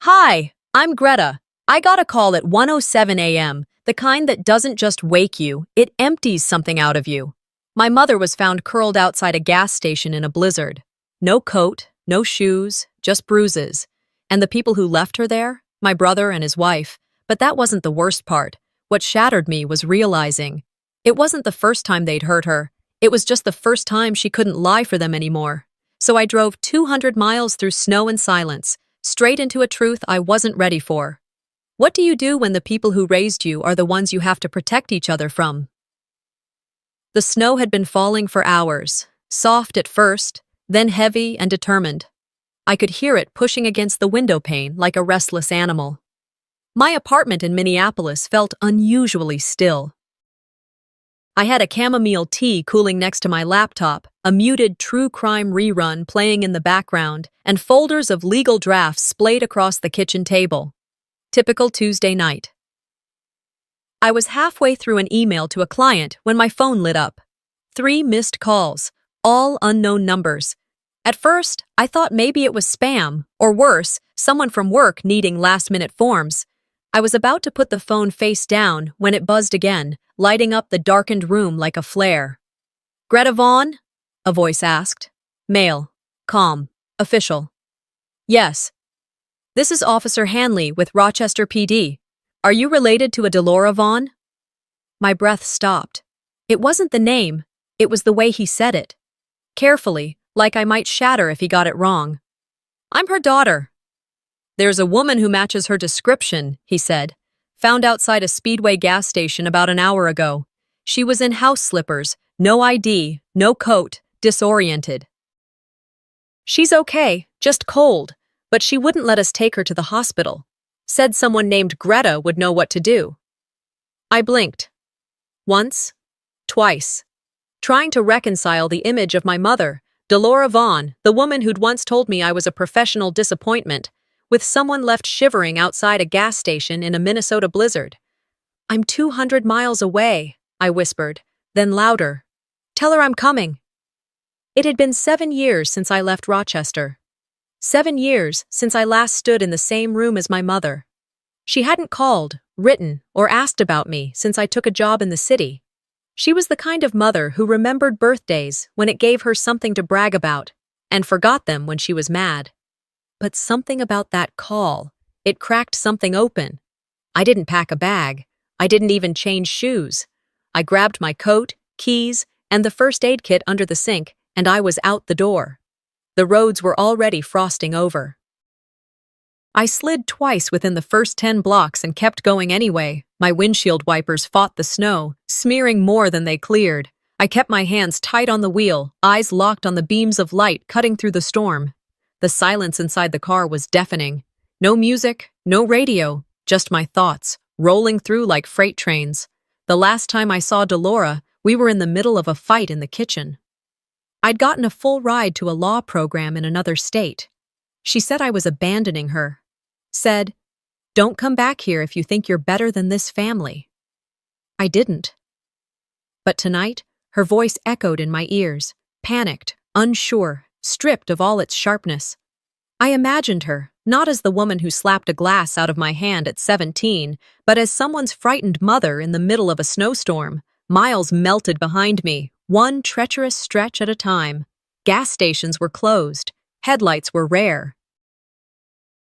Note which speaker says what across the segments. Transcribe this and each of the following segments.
Speaker 1: Hi, I'm Greta. I got a call at 1:07 a.m., the kind that doesn't just wake you, it empties something out of you. My mother was found curled outside a gas station in a blizzard. No coat, no shoes, just bruises. And the people who left her there? My brother and his wife. But that wasn't the worst part. What shattered me was realizing it wasn't the first time they'd hurt her. It was just the first time she couldn't lie for them anymore. So I drove 200 miles through snow and silence, straight into a truth I wasn't ready for. What do you do when the people who raised you are the ones you have to protect each other from? The snow had been falling for hours, soft at first, then heavy and determined. I could hear it pushing against the window pane like a restless animal. My apartment in Minneapolis felt unusually still. I had a chamomile tea cooling next to my laptop, a muted true crime rerun playing in the background, and folders of legal drafts splayed across the kitchen table. Typical Tuesday night. I was halfway through an email to a client when my phone lit up. 3 missed calls, all unknown numbers. At first, I thought maybe it was spam, or worse, someone from work needing last-minute forms. I was about to put the phone face down when it buzzed again, lighting up the darkened room like a flare. "Greta Vaughn?" a voice asked. Male. Calm. Official. "Yes. This is Officer Hanley with Rochester PD. Are you related to a Delora Vaughn?" My breath stopped. It wasn't the name, it was the way he said it. Carefully, like I might shatter if he got it wrong. "I'm her daughter." "There's a woman who matches her description," he said. "Found outside a Speedway gas station about an hour ago. She was in house slippers, no ID, no coat, disoriented. She's okay, just cold, but she wouldn't let us take her to the hospital. Said someone named Greta would know what to do." I blinked. Once. Twice. Trying to reconcile the image of my mother, Delora Vaughn, the woman who'd once told me I was a professional disappointment, with someone left shivering outside a gas station in a Minnesota blizzard. "I'm 200 miles away," I whispered, then louder. "Tell her I'm coming." It had been 7 years since I left Rochester. 7 years since I last stood in the same room as my mother. She hadn't called, written, or asked about me since I took a job in the city. She was the kind of mother who remembered birthdays when it gave her something to brag about, and forgot them when she was mad. But something about that call, it cracked something open. I didn't pack a bag. I didn't even change shoes. I grabbed my coat, keys, and the first aid kit under the sink, and I was out the door. The roads were already frosting over. I slid twice within the first 10 blocks and kept going anyway. My windshield wipers fought the snow, smearing more than they cleared. I kept my hands tight on the wheel, eyes locked on the beams of light cutting through the storm. The silence inside the car was deafening. No music, no radio, just my thoughts, rolling through like freight trains. The last time I saw Delora, we were in the middle of a fight in the kitchen. I'd gotten a full ride to a law program in another state. She said I was abandoning her. Said, "Don't come back here if you think you're better than this family." I didn't. But tonight, her voice echoed in my ears, panicked, unsure, stripped of all its sharpness. I imagined her, not as the woman who slapped a glass out of my hand at 17, but as someone's frightened mother in the middle of a snowstorm. Miles melted behind me, one treacherous stretch at a time. Gas stations were closed. Headlights were rare.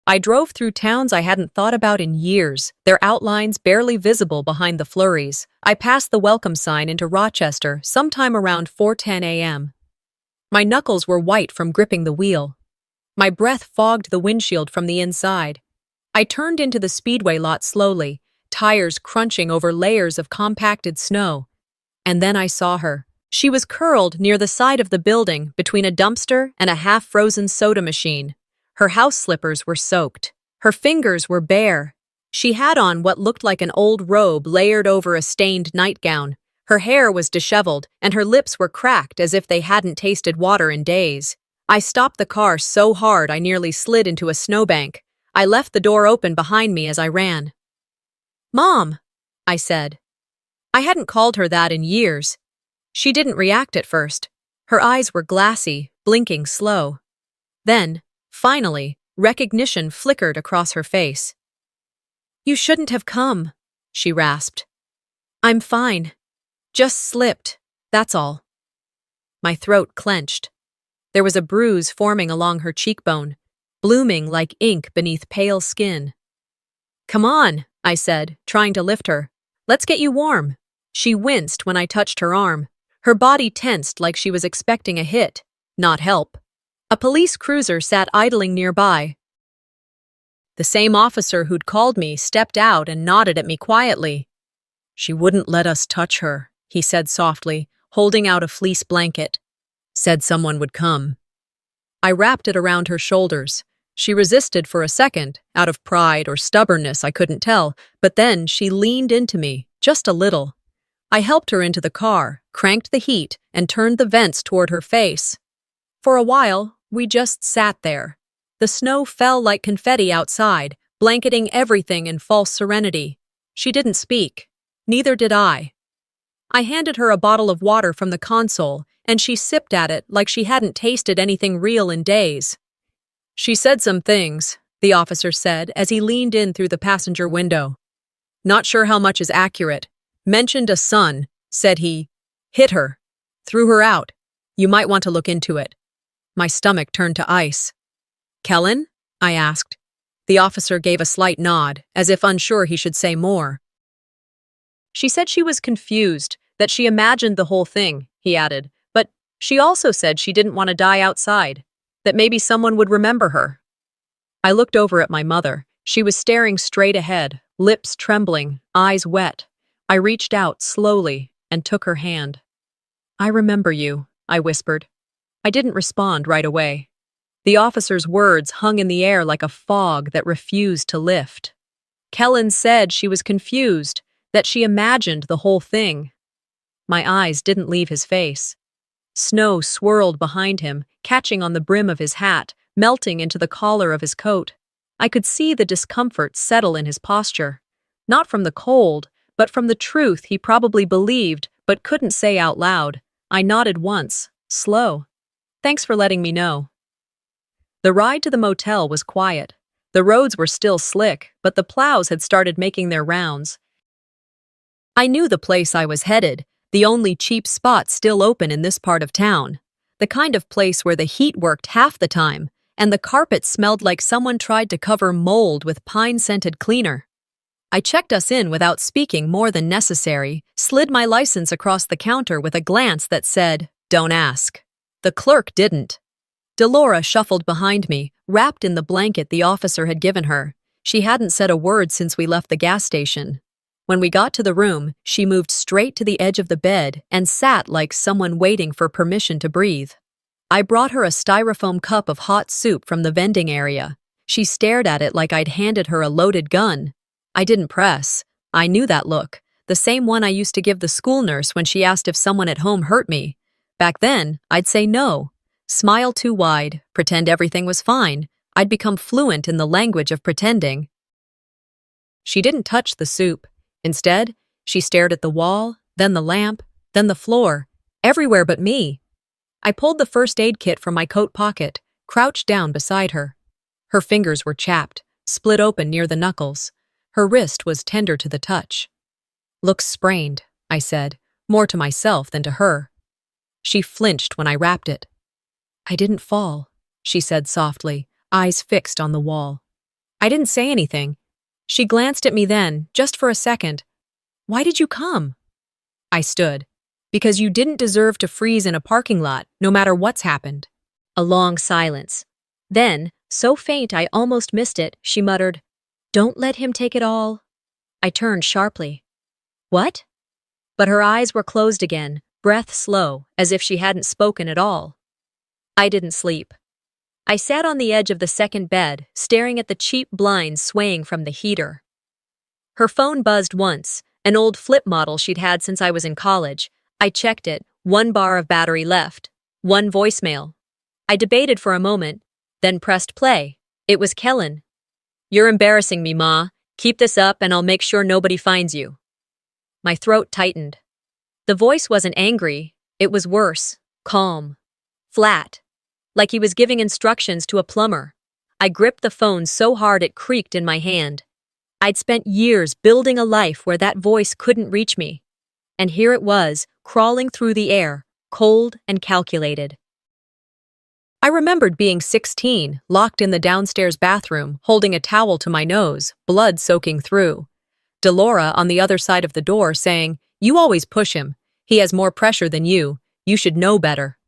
Speaker 1: I drove through towns I hadn't thought about in years, their outlines barely visible behind the flurries. I passed the welcome sign into Rochester sometime around 4:10 a.m. My knuckles were white from gripping the wheel. My breath fogged the windshield from the inside. I turned into the Speedway lot slowly, tires crunching over layers of compacted snow. And then I saw her. She was curled near the side of the building between a dumpster and a half-frozen soda machine. Her house slippers were soaked. Her fingers were bare. She had on what looked like an old robe layered over a stained nightgown. Her hair was disheveled, and her lips were cracked as if they hadn't tasted water in days. I stopped the car so hard I nearly slid into a snowbank. I left the door open behind me as I ran. "Mom," I said. I hadn't called her that in years. She didn't react at first. Her eyes were glassy, blinking slow. Then, finally, Recognition flickered across her face. "You shouldn't have come," she rasped. "I'm fine. Just slipped, that's all." My throat clenched. There was a bruise forming along her cheekbone, blooming like ink beneath pale skin. "Come on," I said, trying to lift her. "Let's get you warm." She winced when I touched her arm. Her body tensed like she was expecting a hit, not help. A police cruiser sat idling nearby. The same officer who'd called me stepped out and nodded at me quietly. "She wouldn't let us touch her," he said softly, holding out a fleece blanket. "Said someone would come." I wrapped it around her shoulders. She resisted for a second, out of pride or stubbornness, I couldn't tell, but then she leaned into me, just a little. I helped her into the car, cranked the heat, and turned the vents toward her face. For a while, we just sat there. The snow fell like confetti outside, blanketing everything in false serenity. She didn't speak. Neither did I. I handed her a bottle of water from the console, and she sipped at it like she hadn't tasted anything real in days. "She said some things," the officer said as he leaned in through the passenger window. "Not sure how much is accurate. Mentioned a son," said he. "Hit her. Threw her out. You might want to look into it." My stomach turned to ice. "Kellen?" I asked. The officer gave a slight nod, as if unsure he should say more. "She said she was confused, that she imagined the whole thing," he added, "but she also said she didn't want to die outside, that maybe someone would remember her." I looked over at my mother. She was staring straight ahead, lips trembling, eyes wet. I reached out slowly and took her hand. "I remember you," I whispered. I didn't respond right away. The officer's words hung in the air like a fog that refused to lift. Kellen said she was confused, that she imagined the whole thing. My eyes didn't leave his face. Snow swirled behind him, catching on the brim of his hat, melting into the collar of his coat. I could see the discomfort settle in his posture. Not from the cold, but from the truth he probably believed but couldn't say out loud. I nodded once, slow. "Thanks for letting me know." The ride to the motel was quiet. The roads were still slick, but the plows had started making their rounds. I knew the place I was headed, the only cheap spot still open in this part of town. The kind of place where the heat worked half the time, and the carpet smelled like someone tried to cover mold with pine-scented cleaner. I checked us in without speaking more than necessary, slid my license across the counter with a glance that said, "Don't ask." The clerk didn't. Delora shuffled behind me, wrapped in the blanket the officer had given her. She hadn't said a word since we left the gas station. When we got to the room, she moved straight to the edge of the bed and sat like someone waiting for permission to breathe. I brought her a styrofoam cup of hot soup from the vending area. She stared at it like I'd handed her a loaded gun. I didn't press. I knew that look, the same one I used to give the school nurse when she asked if someone at home hurt me. Back then, I'd say no. Smile too wide, pretend everything was fine. I'd become fluent in the language of pretending. She didn't touch the soup. Instead, she stared at the wall, then the lamp, then the floor, everywhere but me. I pulled the first aid kit from my coat pocket, crouched down beside her. Her fingers were chapped, split open near the knuckles. Her wrist was tender to the touch. "Looks sprained," I said, more to myself than to her. She flinched when I wrapped it. "I didn't fall," she said softly, eyes fixed on the wall. I didn't say anything. She glanced at me then, just for a second. "Why did you come?" I stood. "Because you didn't deserve to freeze in a parking lot, no matter what's happened." A long silence. Then, so faint I almost missed it, she muttered, "Don't let him take it all." I turned sharply. "What?" But her eyes were closed again, breath slow, as if she hadn't spoken at all. I didn't sleep. I sat on the edge of the second bed, staring at the cheap blinds swaying from the heater. Her phone buzzed once, an old flip model she'd had since I was in college. I checked it, 1 bar of battery left, 1 voicemail. I debated for a moment, then pressed play. It was Kellen. "You're embarrassing me, Ma. Keep this up and I'll make sure nobody finds you." My throat tightened. The voice wasn't angry, it was worse, calm, flat, like he was giving instructions to a plumber. I gripped the phone so hard it creaked in my hand. I'd spent years building a life where that voice couldn't reach me. And here it was, crawling through the air, cold and calculated. I remembered being 16, locked in the downstairs bathroom, holding a towel to my nose, blood soaking through. Delora on the other side of the door saying, "You always push him. He has more pressure than you. You should know better."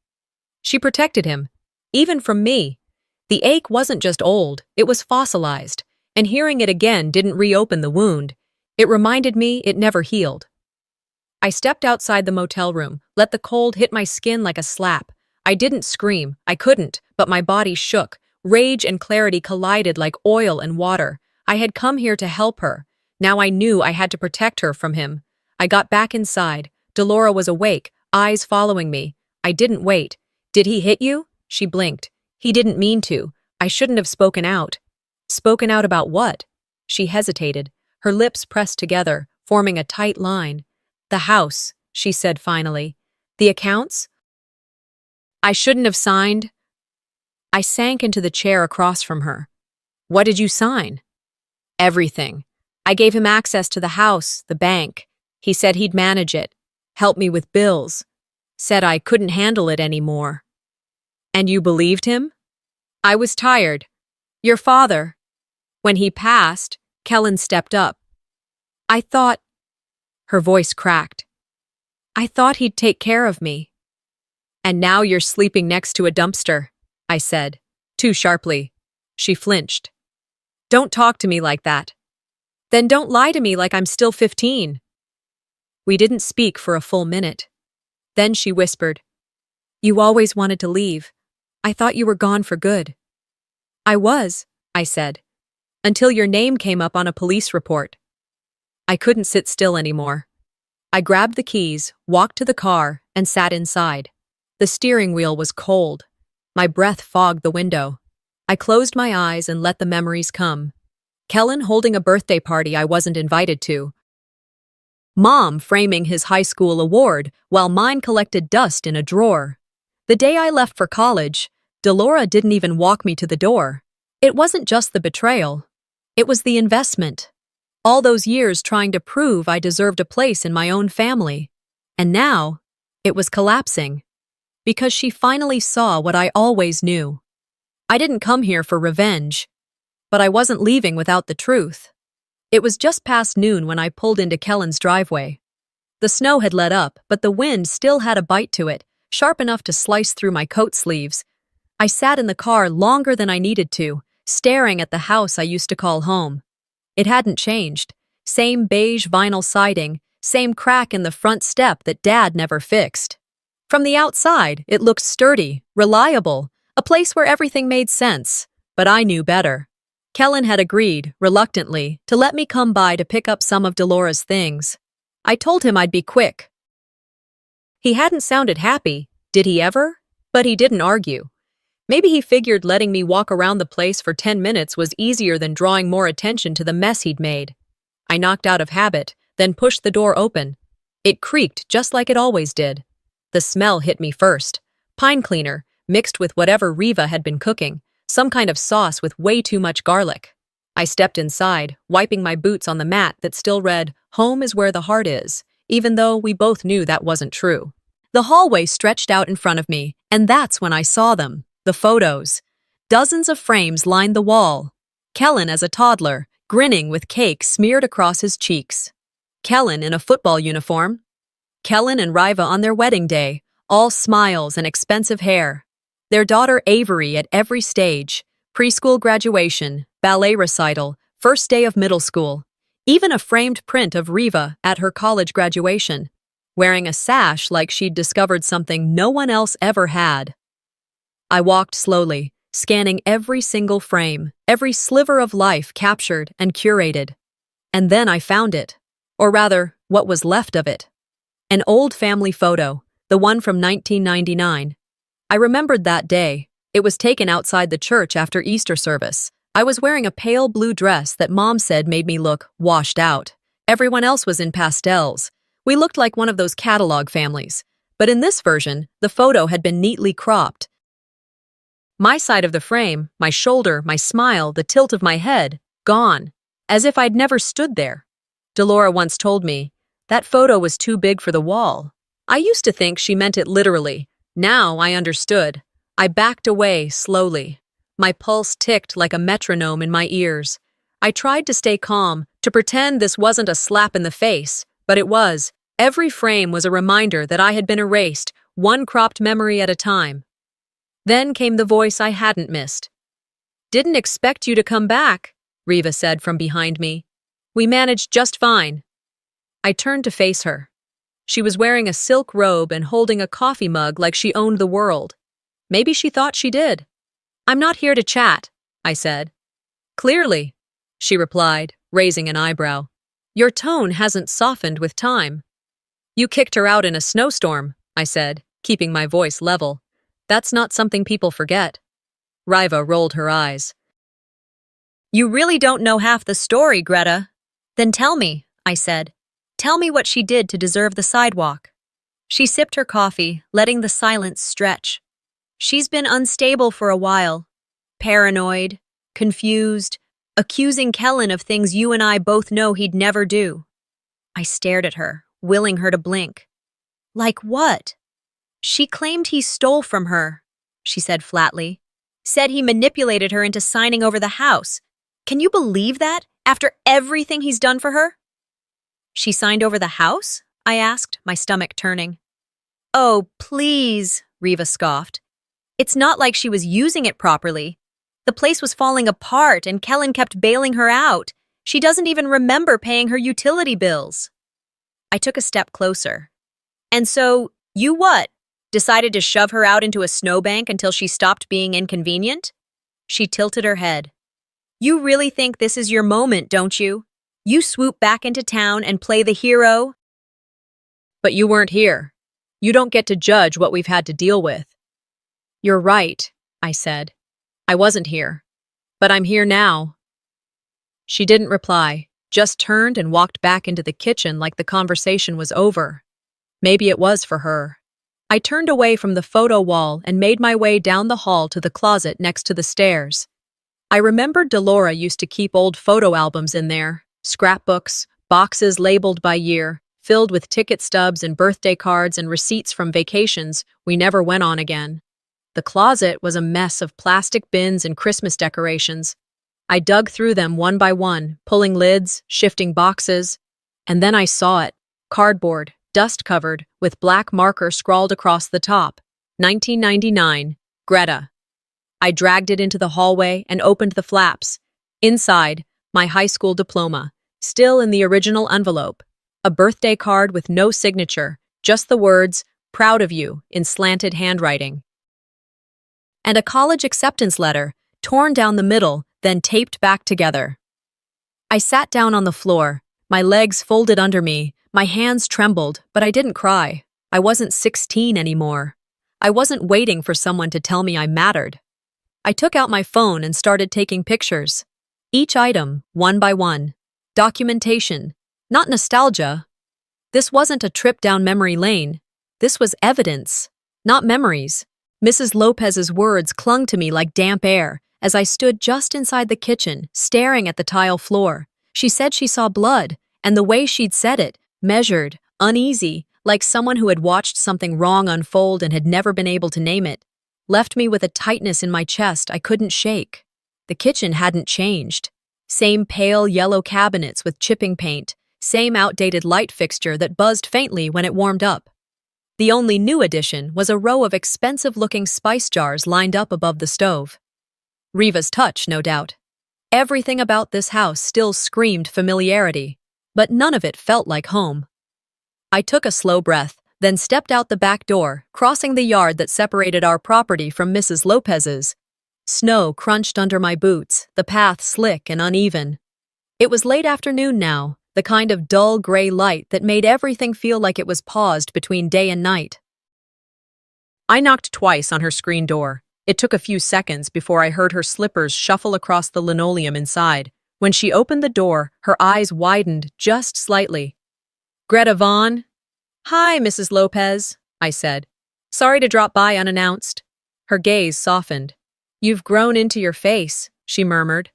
Speaker 1: She protected him, even from me. The ache wasn't just old, it was fossilized, and hearing it again didn't reopen the wound. It reminded me it never healed. I stepped outside the motel room, let the cold hit my skin like a slap. I didn't scream, I couldn't, but my body shook. Rage and clarity collided like oil and water. I had come here to help her. Now I knew I had to protect her from him. I got back inside. Delora was awake, eyes following me. I didn't wait. "Did he hit you?" She blinked. "He didn't mean to. I shouldn't have spoken out." "Spoken out about what?" She hesitated, her lips pressed together, forming a tight line. "The house," she said finally. "The accounts?" "I shouldn't have signed." I sank into the chair across from her. "What did you sign?" "Everything. I gave him access to the house, the bank. He said he'd manage it, help me with bills. Said I couldn't handle it anymore." "And you believed him?" "I was tired. Your father." When he passed, Kellen stepped up. "I thought—" Her voice cracked. "I thought he'd take care of me." "And now you're sleeping next to a dumpster," I said, too sharply. She flinched. "Don't talk to me like that." "Then don't lie to me like I'm still 15. We didn't speak for a full minute. Then she whispered, "You always wanted to leave. I thought you were gone for good." "I was," I said, "until your name came up on a police report." I couldn't sit still anymore. I grabbed the keys, walked to the car, and sat inside. The steering wheel was cold. My breath fogged the window. I closed my eyes and let the memories come. Kellen holding a birthday party I wasn't invited to. Mom framing his high school award while mine collected dust in a drawer. The day I left for college, Delora didn't even walk me to the door. It wasn't just the betrayal. It was the investment. All those years trying to prove I deserved a place in my own family. And now, it was collapsing. Because she finally saw what I always knew. I didn't come here for revenge. But I wasn't leaving without the truth. It was just past noon when I pulled into Kellen's driveway. The snow had let up, but the wind still had a bite to it, sharp enough to slice through my coat sleeves. I sat in the car longer than I needed to, staring at the house I used to call home. It hadn't changed. Same beige vinyl siding, same crack in the front step that Dad never fixed. From the outside, it looked sturdy, reliable, a place where everything made sense. But I knew better. Kellen had agreed, reluctantly, to let me come by to pick up some of Delora's things. I told him I'd be quick. He hadn't sounded happy, did he ever? But he didn't argue. Maybe he figured letting me walk around the place for 10 minutes was easier than drawing more attention to the mess he'd made. I knocked out of habit, then pushed the door open. It creaked just like it always did. The smell hit me first. Pine cleaner, mixed with whatever Riva had been cooking. Some kind of sauce with way too much garlic. I stepped inside, wiping my boots on the mat that still read, "Home is where the heart is," even though we both knew that wasn't true. The hallway stretched out in front of me, and that's when I saw them, the photos. Dozens of frames lined the wall. Kellen as a toddler, grinning with cake smeared across his cheeks. Kellen in a football uniform. Kellen and Riva on their wedding day, all smiles and expensive hair. Their daughter Avery at every stage, preschool graduation, ballet recital, first day of middle school, even a framed print of Riva at her college graduation, wearing a sash like she'd discovered something no one else ever had. I walked slowly, scanning every single frame, every sliver of life captured and curated. And then I found it, or rather, what was left of it. An old family photo, the one from 1999. I remembered that day. It was taken outside the church after Easter service. I was wearing a pale blue dress that Mom said made me look washed out. Everyone else was in pastels. We looked like one of those catalog families. But in this version, the photo had been neatly cropped. My side of the frame, my shoulder, my smile, the tilt of my head, gone, as if I'd never stood there. Delora once told me, that photo was too big for the wall. I used to think she meant it literally. Now I understood. I backed away slowly. My pulse ticked like a metronome in my ears. I tried to stay calm, to pretend this wasn't a slap in the face, but it was. Every frame was a reminder that I had been erased, one cropped memory at a time. Then came the voice I hadn't missed. "Didn't expect you to come back," Riva said from behind me. "We managed just fine." I turned to face her. She was wearing a silk robe and holding a coffee mug like she owned the world. Maybe she thought she did. "I'm not here to chat," I said. "Clearly," she replied, raising an eyebrow. "Your tone hasn't softened with time." "You kicked her out in a snowstorm," I said, keeping my voice level. "That's not something people forget." Riva rolled her eyes. "You really don't know half the story, Greta." "Then tell me," I said. "Tell me what she did to deserve the sidewalk." She sipped her coffee, letting the silence stretch. "She's been unstable for a while. Paranoid, confused, accusing Kellen of things you and I both know he'd never do." I stared at her, willing her to blink. "Like what?" "She claimed he stole from her," she said flatly. "Said he manipulated her into signing over the house. Can you believe that, after everything he's done for her?" "She signed over the house?" I asked, my stomach turning. "Oh, please," Riva scoffed. "It's not like she was using it properly. The place was falling apart and Kellen kept bailing her out. She doesn't even remember paying her utility bills." I took a step closer. "And so, you what? Decided to shove her out into a snowbank until she stopped being inconvenient?" She tilted her head. "You really think this is your moment, don't you? You swoop back into town and play the hero?" "But you weren't here. You don't get to judge what we've had to deal with." "You're right," I said. "I wasn't here. But I'm here now." She didn't reply, just turned and walked back into the kitchen like the conversation was over. Maybe it was for her. I turned away from the photo wall and made my way down the hall to the closet next to the stairs. I remembered Delora used to keep old photo albums in there, scrapbooks, boxes labeled by year, filled with ticket stubs and birthday cards and receipts from vacations we never went on again. The closet was a mess of plastic bins and Christmas decorations. I dug through them one by one, pulling lids, shifting boxes, and then I saw it, cardboard, dust-covered, with black marker scrawled across the top. 1999, Greta. I dragged it into the hallway and opened the flaps. Inside, my high school diploma, still in the original envelope. A birthday card with no signature, just the words, "Proud of you," in slanted handwriting. And a college acceptance letter, torn down the middle, then taped back together. I sat down on the floor, my legs folded under me, my hands trembled, but I didn't cry. I wasn't 16 anymore. I wasn't waiting for someone to tell me I mattered. I took out my phone and started taking pictures. Each item, one by one. Documentation, not nostalgia. This wasn't a trip down memory lane. This was evidence, not memories. Mrs. Lopez's words clung to me like damp air as I stood just inside the kitchen, staring at the tile floor. She said she saw blood, and the way she'd said it, measured, uneasy, like someone who had watched something wrong unfold and had never been able to name it, left me with a tightness in my chest I couldn't shake. The kitchen hadn't changed. Same pale yellow cabinets with chipping paint, same outdated light fixture that buzzed faintly when it warmed up. The only new addition was a row of expensive-looking spice jars lined up above the stove. Riva's touch, no doubt. Everything about this house still screamed familiarity, but none of it felt like home. I took a slow breath, then stepped out the back door, crossing the yard that separated our property from Mrs. Lopez's. Snow crunched under my boots, the path slick and uneven. It was late afternoon now, the kind of dull gray light that made everything feel like it was paused between day and night. I knocked twice on her screen door. It took a few seconds before I heard her slippers shuffle across the linoleum inside. When she opened the door, her eyes widened just slightly. "Greta Vaughn?" "Hi, Mrs. Lopez," I said. "Sorry to drop by unannounced." Her gaze softened. You've grown into your face, she murmured.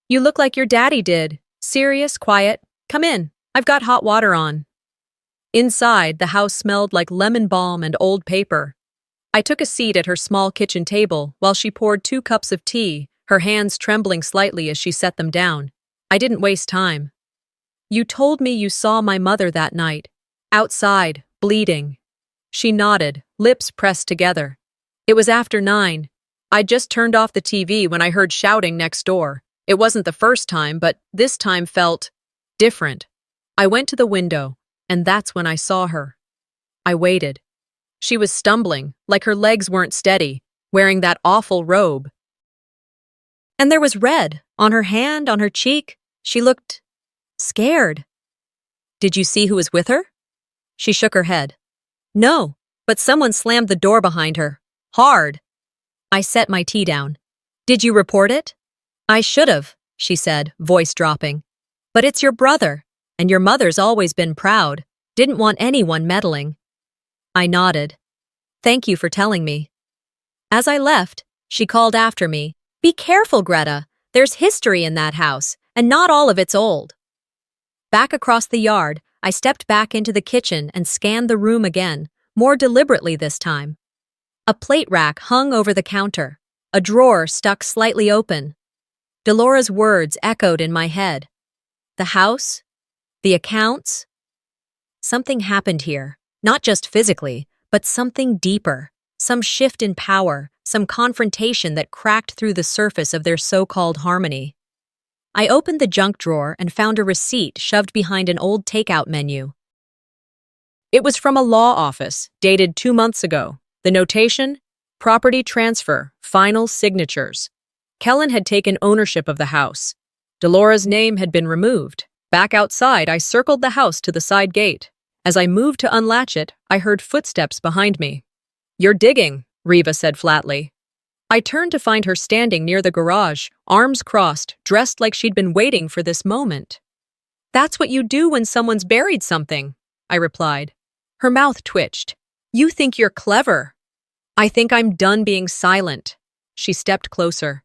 Speaker 1: You look like your daddy did. Serious, quiet. Come in. I've got hot water on. Inside, the house smelled like lemon balm and old paper. I took a seat at her small kitchen table while she poured 2 cups of tea, her hands trembling slightly as she set them down. I didn't waste time. You told me you saw my mother that night. Outside, bleeding. She nodded, lips pressed together. It was after 9. I'd just turned off the TV when I heard shouting next door. It wasn't the first time, but this time felt different. I went to the window, and that's when I saw her. I waited. She was stumbling, like her legs weren't steady, wearing that awful robe. And there was red on her hand, on her cheek. She looked scared. Did you see who was with her? She shook her head. No, but someone slammed the door behind her. Hard. I set my tea down. Did you report it? I should have, she said, voice dropping. But it's your brother, and your mother's always been proud. Didn't want anyone meddling. I nodded. Thank you for telling me. As I left, she called after me. Be careful, Greta. There's history in that house, and not all of it's old. Back across the yard, I stepped back into the kitchen and scanned the room again, more deliberately this time. A plate rack hung over the counter, a drawer stuck slightly open. Delora's words echoed in my head. The house? The accounts? Something happened here, not just physically, but something deeper, some shift in power, some confrontation that cracked through the surface of their so-called harmony. I opened the junk drawer and found a receipt shoved behind an old takeout menu. It was from a law office, dated 2 months ago. The notation? Property transfer, final signatures. Kellen had taken ownership of the house. Delora's name had been removed. Back outside, I circled the house to the side gate. As I moved to unlatch it, I heard footsteps behind me. You're digging, Reva said flatly. I turned to find her standing near the garage, arms crossed, dressed like she'd been waiting for this moment. That's what you do when someone's buried something, I replied. Her mouth twitched. You think you're clever. I think I'm done being silent. She stepped closer.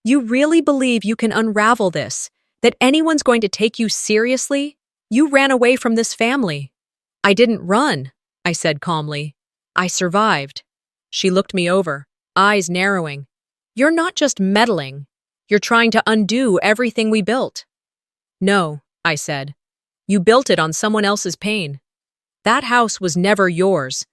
Speaker 1: You really believe you can unravel this? That anyone's going to take you seriously? You ran away from this family. I didn't run, I said calmly. I survived. She looked me over, eyes narrowing. You're not just meddling. You're trying to undo everything we built. No, I said. You built it on someone else's pain. That house was never yours.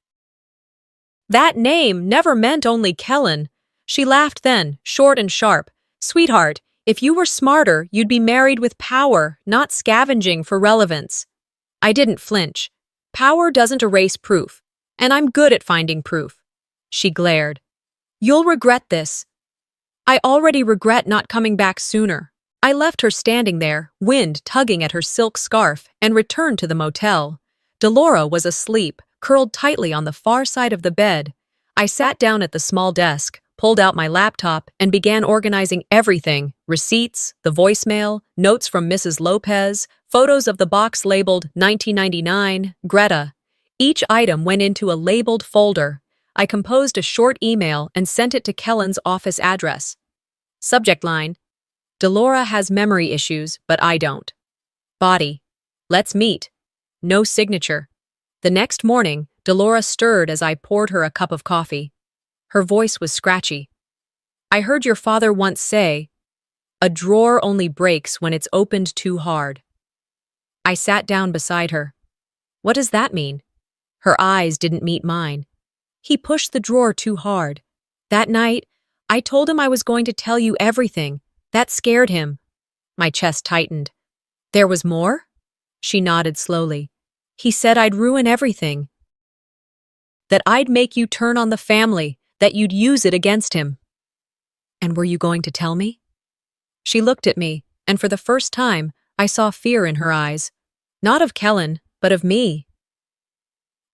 Speaker 1: That name never meant only Kellen. She laughed then, short and sharp. Sweetheart, if you were smarter, you'd be married with power, not scavenging for relevance. I didn't flinch. Power doesn't erase proof, and I'm good at finding proof. She glared. You'll regret this. I already regret not coming back sooner. I left her standing there, wind tugging at her silk scarf, and returned to the motel. Delora was asleep, curled tightly on the far side of the bed. I sat down at the small desk, pulled out my laptop, and began organizing everything: receipts, the voicemail, notes from Mrs. Lopez, photos of the box labeled 1999, Greta. Each item went into a labeled folder. I composed a short email and sent it to Kellen's office address. Subject line: Delora has memory issues, but I don't. Body: let's meet. No signature. The next morning, Delora stirred as I poured her a cup of coffee. Her voice was scratchy. I heard your father once say, a drawer only breaks when it's opened too hard. I sat down beside her. What does that mean? Her eyes didn't meet mine. He pushed the drawer too hard. That night, I told him I was going to tell you everything. That scared him. My chest tightened. There was more? She nodded slowly. He said I'd ruin everything. That I'd make you turn on the family, that you'd use it against him. And were you going to tell me? She looked at me, and for the first time, I saw fear in her eyes. Not of Kellen, but of me.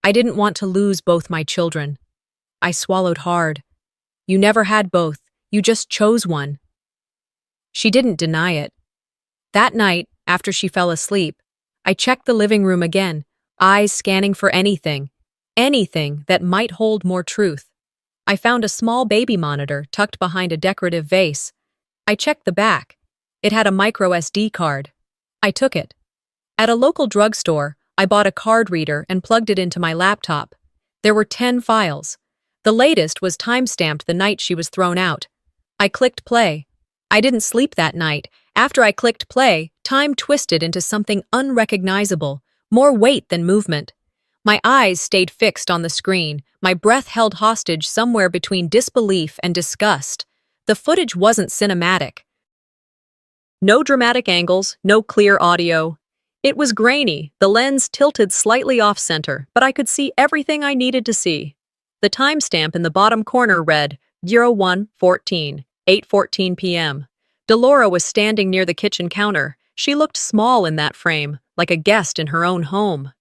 Speaker 1: I didn't want to lose both my children. I swallowed hard. You never had both, you just chose one. She didn't deny it. That night, after she fell asleep, I checked the living room again, eyes scanning for anything that might hold more truth. I found a small baby monitor tucked behind a decorative vase. I checked the back. It had a micro SD card. I took it. At a local drugstore, I bought a card reader and plugged it into my laptop. There were 10 files. The latest was time-stamped the night she was thrown out. I clicked play. I didn't sleep that night. After I clicked play, time twisted into something unrecognizable, more weight than movement. My eyes stayed fixed on the screen, my breath held hostage somewhere between disbelief and disgust. The footage wasn't cinematic. No dramatic angles, no clear audio. It was grainy, the lens tilted slightly off-center, but I could see everything I needed to see. The timestamp in the bottom corner read 01:14, 8:14 p.m. Delora was standing near the kitchen counter. She looked small in that frame, like a guest in her own home.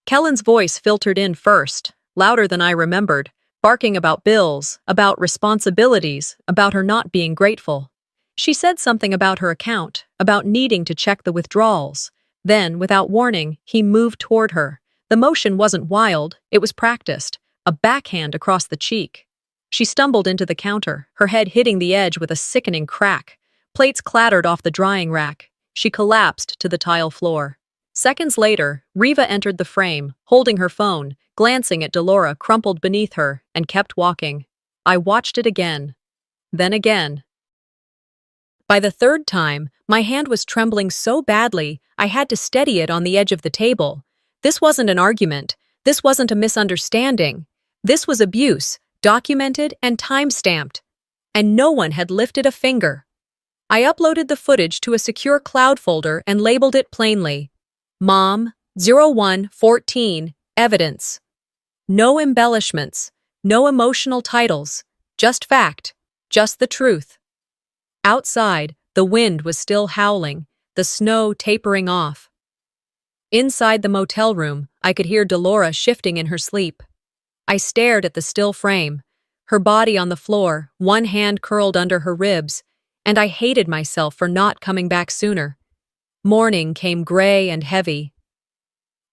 Speaker 1: Kellen's voice filtered in first, louder than I remembered, barking about bills, about responsibilities, about her not being grateful. She said something about her account, about needing to check the withdrawals. Then, without warning, he moved toward her. The motion wasn't wild, it was practiced, a backhand across the cheek. She stumbled into the counter, her head hitting the edge with a sickening crack. Plates clattered off the drying rack. She collapsed to the tile floor. Seconds later, Riva entered the frame, holding her phone, glancing at Delora crumpled beneath her, and kept walking. I watched it again. Then again. By the third time, my hand was trembling so badly, I had to steady it on the edge of the table. This wasn't an argument. This wasn't a misunderstanding. This was abuse, documented and time-stamped. And no one had lifted a finger. I uploaded the footage to a secure cloud folder and labeled it plainly. Mom, 01:14, evidence. No embellishments, no emotional titles, just fact, just the truth. Outside, the wind was still howling, the snow tapering off. Inside the motel room, I could hear Delora shifting in her sleep. I stared at the still frame, her body on the floor, one hand curled under her ribs, and I hated myself for not coming back sooner. Morning came gray and heavy.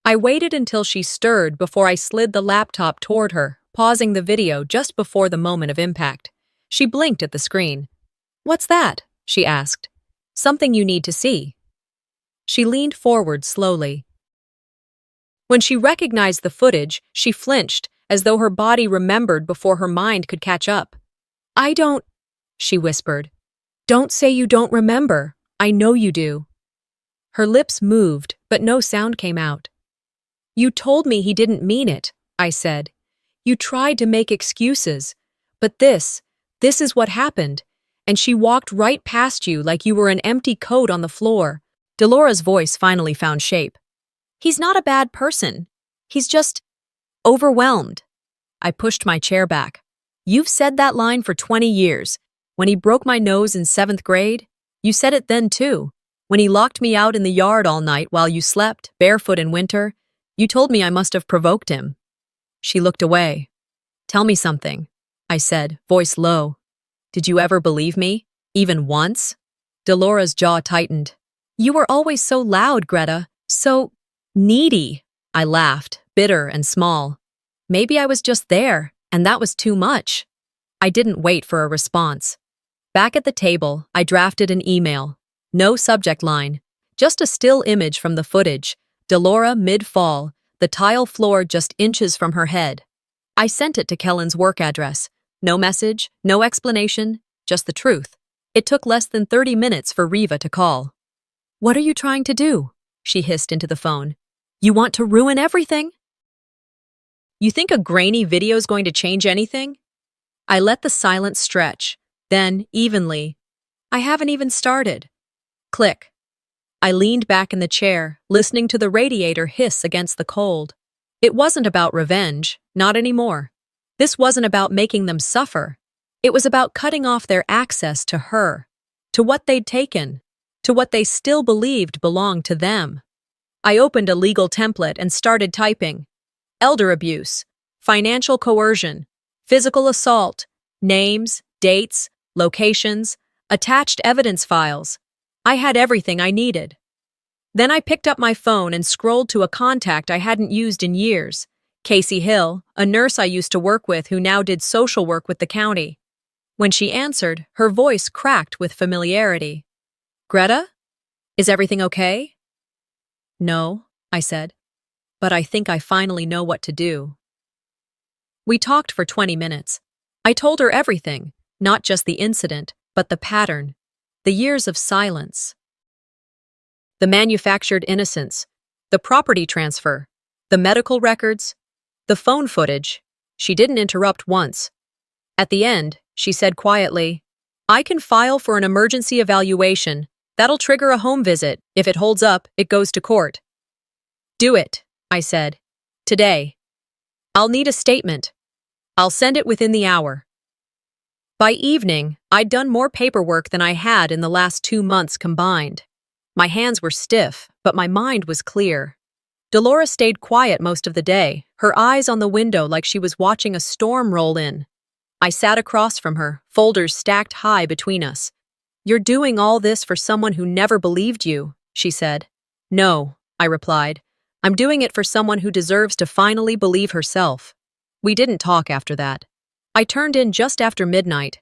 Speaker 1: I waited until she stirred before I slid the laptop toward her, pausing the video just before the moment of impact. She blinked at the screen. "What's that?" she asked. "Something you need to see." She leaned forward slowly. When she recognized the footage, she flinched, as though her body remembered before her mind could catch up. "I don't," she whispered. "Don't say you don't remember. I know you do." Her lips moved, but no sound came out. "You told me he didn't mean it," I said. "You tried to make excuses. But this is what happened. And she walked right past you like you were an empty coat on the floor." Delora's voice finally found shape. "He's not a bad person. He's just overwhelmed." I pushed my chair back. "You've said that line for 20 years. When he broke my nose in 7th grade, you said it then too. When he locked me out in the yard all night while you slept, barefoot in winter, you told me I must have provoked him." She looked away. "Tell me something," I said, voice low. "Did you ever believe me? Even once?" Delora's jaw tightened. "You were always so loud, Greta. So needy." I laughed, bitter and small. Maybe I was just there, and that was too much. I didn't wait for a response. Back at the table, I drafted an email. No subject line. Just a still image from the footage. Delora mid-fall, the tile floor just inches from her head. I sent it to Kellen's work address. No message, no explanation, just the truth. It took less than 30 minutes for Riva to call. "What are you trying to do?" she hissed into the phone. "You want to ruin everything?" "You think a grainy video's going to change anything?" I let the silence stretch. Then, evenly, "I haven't even started." Click. I leaned back in the chair, listening to the radiator hiss against the cold. It wasn't about revenge, not anymore. This wasn't about making them suffer. It was about cutting off their access to her, to what they'd taken, to what they still believed belonged to them. I opened a legal template and started typing. Elder abuse, financial coercion, physical assault, names, dates, locations, attached evidence files. I had everything I needed. Then I picked up my phone and scrolled to a contact I hadn't used in years. Casey Hill, a nurse I used to work with who now did social work with the county. When she answered, her voice cracked with familiarity. Greta? Is everything okay? No, I said, but I think I finally know what to do. We talked for 20 minutes. I told her everything, not just the incident, but the pattern, the years of silence. The manufactured innocence, the property transfer, the medical records, the phone footage. She didn't interrupt once. At the end, she said quietly, I can file for an emergency evaluation. That'll trigger a home visit. If it holds up, it goes to court. Do it, I said. Today. I'll need a statement. I'll send it within the hour. By evening, I'd done more paperwork than I had in the last 2 months combined. My hands were stiff, but my mind was clear. Delora stayed quiet most of the day, her eyes on the window like she was watching a storm roll in. I sat across from her, folders stacked high between us. You're doing all this for someone who never believed you, she said. No, I replied. I'm doing it for someone who deserves to finally believe herself. We didn't talk after that. I turned in just after midnight.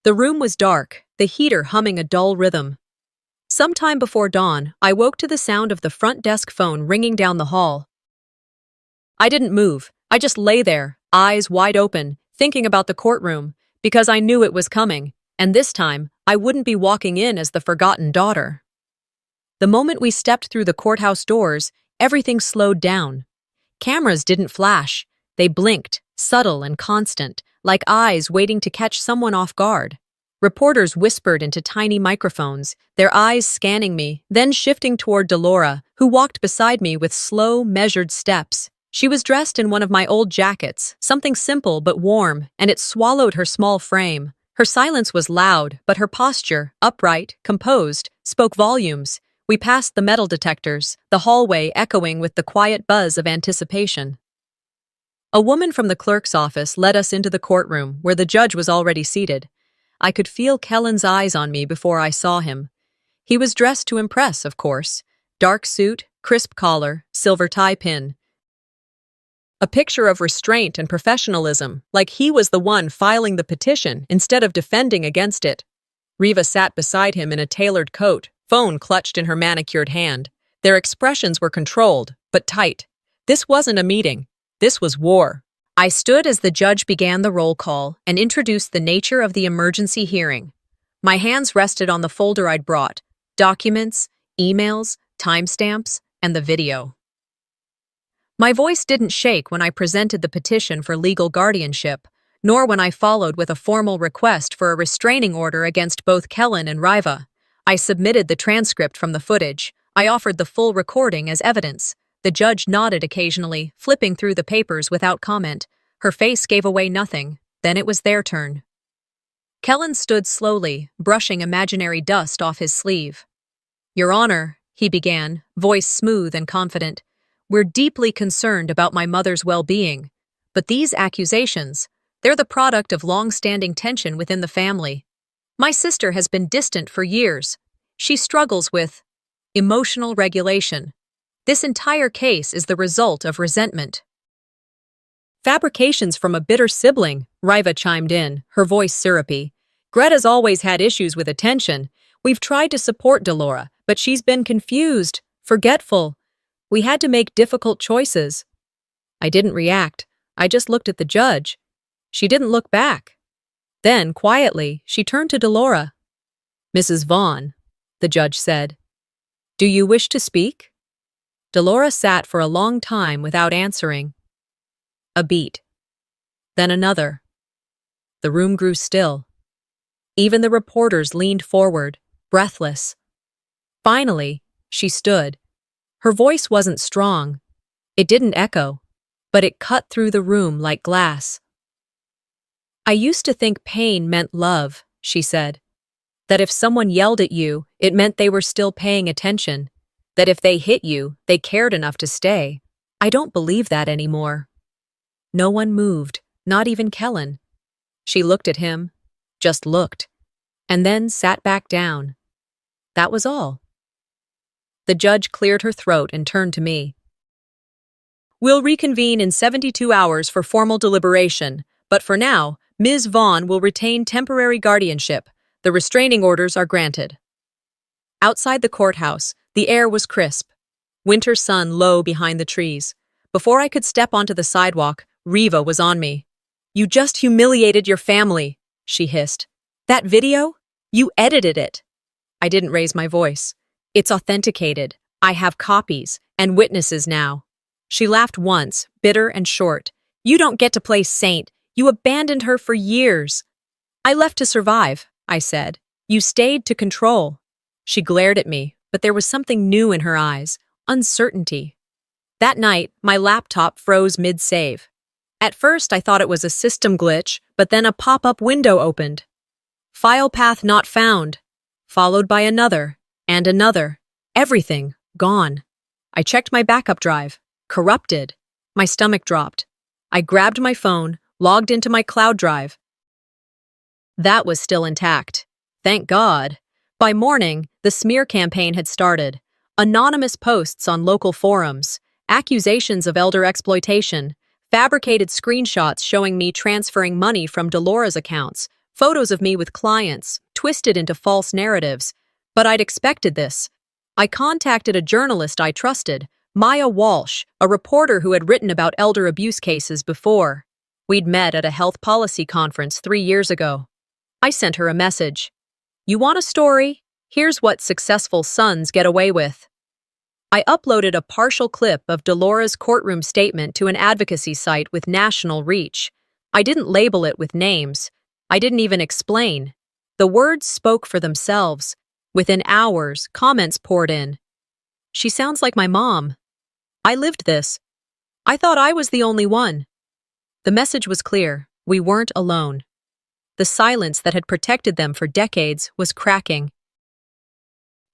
Speaker 1: The room was dark, the heater humming a dull rhythm. Sometime before dawn, I woke to the sound of the front desk phone ringing down the hall. I didn't move. I just lay there, eyes wide open, thinking about the courtroom, because I knew it was coming, and this time, I wouldn't be walking in as the forgotten daughter. The moment we stepped through the courthouse doors, everything slowed down. Cameras didn't flash. They blinked, subtle and constant, like eyes waiting to catch someone off guard. Reporters whispered into tiny microphones, their eyes scanning me, then shifting toward Delora, who walked beside me with slow, measured steps. She was dressed in one of my old jackets, something simple but warm, and it swallowed her small frame. Her silence was loud, but her posture, upright, composed, spoke volumes. We passed the metal detectors, the hallway echoing with the quiet buzz of anticipation. A woman from the clerk's office led us into the courtroom, where the judge was already seated. I could feel Kellen's eyes on me before I saw him. He was dressed to impress, of course. Dark suit, crisp collar, silver tie pin. A picture of restraint and professionalism, like he was the one filing the petition instead of defending against it. Riva sat beside him in a tailored coat, phone clutched in her manicured hand. Their expressions were controlled, but tight. This wasn't a meeting. This was war. I stood as the judge began the roll call and introduced the nature of the emergency hearing. My hands rested on the folder I'd brought, documents, emails, timestamps, and the video. My voice didn't shake when I presented the petition for legal guardianship, nor when I followed with a formal request for a restraining order against both Kellen and Riva. I submitted the transcript from the footage. I offered the full recording as evidence. The judge nodded occasionally, flipping through the papers without comment. Her face gave away nothing. Then it was their turn. Kellen stood slowly, brushing imaginary dust off his sleeve. Your Honor, he began, voice smooth and confident, we're deeply concerned about my mother's well-being. But these accusations, they're the product of long-standing tension within the family. My sister has been distant for years. She struggles with emotional regulation. This entire case is the result of resentment. Fabrications from a bitter sibling, Riva chimed in, her voice syrupy. Greta's always had issues with attention. We've tried to support Delora, but she's been confused, forgetful. We had to make difficult choices. I didn't react. I just looked at the judge. She didn't look back. Then, quietly, she turned to Delora. Mrs. Vaughn, the judge said, do you wish to speak? Delora sat for a long time without answering. A beat. Then another. The room grew still. Even the reporters leaned forward, breathless. Finally, she stood. Her voice wasn't strong. It didn't echo, but it cut through the room like glass. I used to think pain meant love, she said. That if someone yelled at you, it meant they were still paying attention. That if they hit you, they cared enough to stay. I don't believe that anymore. No one moved, not even Kellen. She looked at him, just looked, and then sat back down. That was all. The judge cleared her throat and turned to me. We'll reconvene in 72 hours for formal deliberation, but for now, Ms. Vaughn will retain temporary guardianship. The restraining orders are granted. Outside the courthouse, the air was crisp. Winter sun low behind the trees. Before I could step onto the sidewalk, Riva was on me. "You just humiliated your family," she hissed. "That video? You edited it." I didn't raise my voice. "It's authenticated. I have copies and witnesses now." She laughed once, bitter and short. "You don't get to play saint. You abandoned her for years." "I left to survive," I said. "You stayed to control." She glared at me, but there was something new in her eyes, uncertainty. That night, my laptop froze mid-save. At first, I thought it was a system glitch, but then a pop-up window opened. "File path not found," followed by another, and another. Everything gone. I checked my backup drive. Corrupted. My stomach dropped. I grabbed my phone, logged into my cloud drive. That was still intact. Thank God. By morning, the smear campaign had started. Anonymous posts on local forums, accusations of elder exploitation, fabricated screenshots showing me transferring money from Dolores accounts, photos of me with clients, twisted into false narratives. But I'd expected this. I contacted a journalist I trusted, Maya Walsh, a reporter who had written about elder abuse cases before. We'd met at a health policy conference 3 years ago. I sent her a message. "You want a story? Here's what successful sons get away with." I uploaded a partial clip of Dolores' courtroom statement to an advocacy site with national reach. I didn't label it with names. I didn't even explain. The words spoke for themselves. Within hours, comments poured in. "She sounds like my mom. I lived this. I thought I was the only one." The message was clear. We weren't alone. The silence that had protected them for decades was cracking.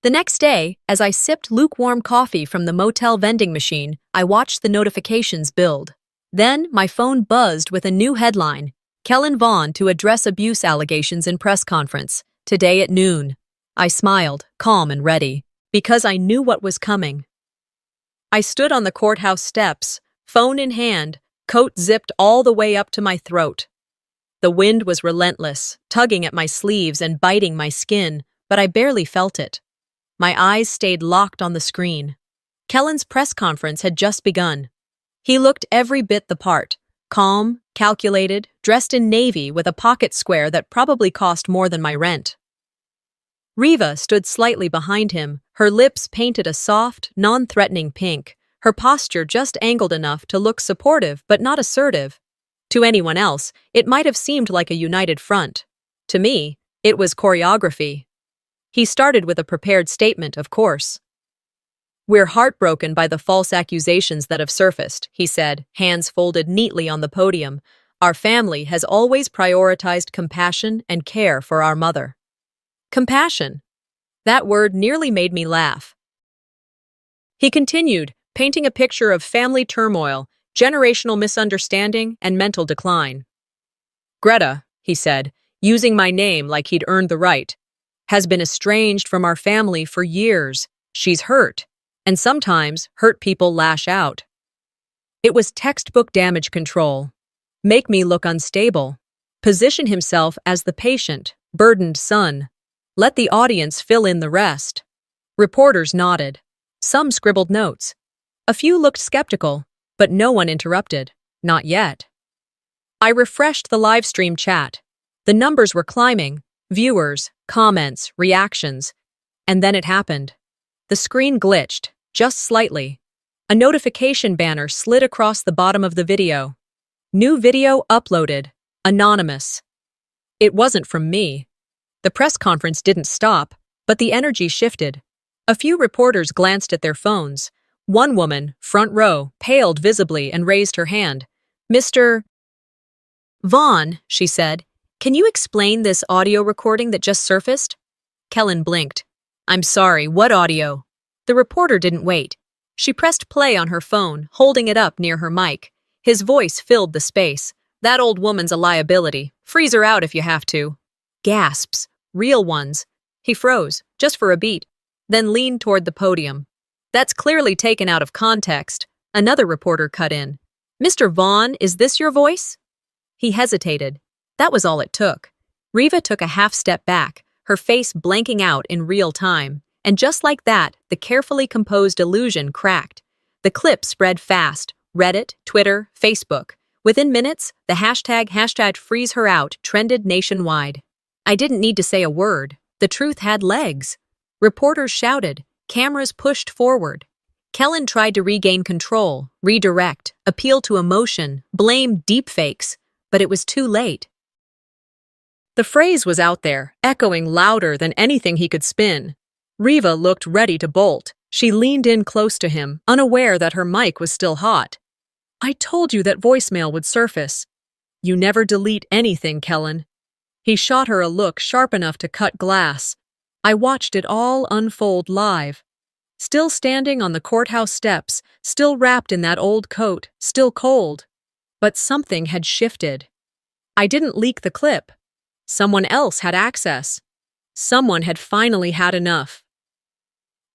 Speaker 1: The next day, as I sipped lukewarm coffee from the motel vending machine, I watched the notifications build. Then, my phone buzzed with a new headline: Kellen Vaughn to address abuse allegations in press conference, today at noon. I smiled, calm and ready, because I knew what was coming. I stood on the courthouse steps, phone in hand, coat zipped all the way up to my throat. The wind was relentless, tugging at my sleeves and biting my skin, but I barely felt it. My eyes stayed locked on the screen. Kellen's press conference had just begun. He looked every bit the part, calm, calculated, dressed in navy with a pocket square that probably cost more than my rent. Riva stood slightly behind him, her lips painted a soft, non-threatening pink, her posture just angled enough to look supportive but not assertive. To anyone else, it might have seemed like a united front. To me, it was choreography. He started with a prepared statement, of course. "We're heartbroken by the false accusations that have surfaced," he said, hands folded neatly on the podium. "Our family has always prioritized compassion and care for our mother." Compassion. That word nearly made me laugh. He continued, painting a picture of family turmoil, generational misunderstanding, and mental decline. "Greta," he said, using my name like he'd earned the right, "has been estranged from our family for years. She's hurt, and sometimes hurt people lash out." It was textbook damage control. Make me look unstable. Position himself as the patient, burdened son. Let the audience fill in the rest. Reporters nodded. Some scribbled notes. A few looked skeptical, but no one interrupted. Not yet. I refreshed the live stream chat. The numbers were climbing. Viewers, comments, reactions. And then it happened. The screen glitched, just slightly. A notification banner slid across the bottom of the video. New video uploaded. Anonymous. It wasn't from me. The press conference didn't stop, but the energy shifted. A few reporters glanced at their phones. One woman, front row, paled visibly and raised her hand. "Mr. Vaughn," she said, "can you explain this audio recording that just surfaced?" Kellen blinked. "I'm sorry, what audio?" The reporter didn't wait. She pressed play on her phone, holding it up near her mic. His voice filled the space. "That old woman's a liability. Freeze her out if you have to." Gasps. Real ones. He froze, just for a beat, then leaned toward the podium. "That's clearly taken out of context. Another reporter cut in. "Mr. Vaughn, is this your voice?" He hesitated. That was all it took. Riva took a half step back, her face blanking out in real time. And just like that, the carefully composed illusion cracked. The clip spread fast. Reddit, Twitter, Facebook. Within minutes, the hashtag freeze her out trended nationwide. I didn't need to say a word. The truth had legs. Reporters shouted. Cameras pushed forward. Kellen tried to regain control, redirect, appeal to emotion, blame deepfakes, but it was too late. The phrase was out there, echoing louder than anything he could spin. Riva looked ready to bolt. She leaned in close to him, unaware that her mic was still hot. "I told you that voicemail would surface." "You never delete anything, Kellen." He shot her a look sharp enough to cut glass. I watched it all unfold live. Still standing on the courthouse steps, still wrapped in that old coat, still cold. But something had shifted. I didn't leak the clip. Someone else had access. Someone had finally had enough.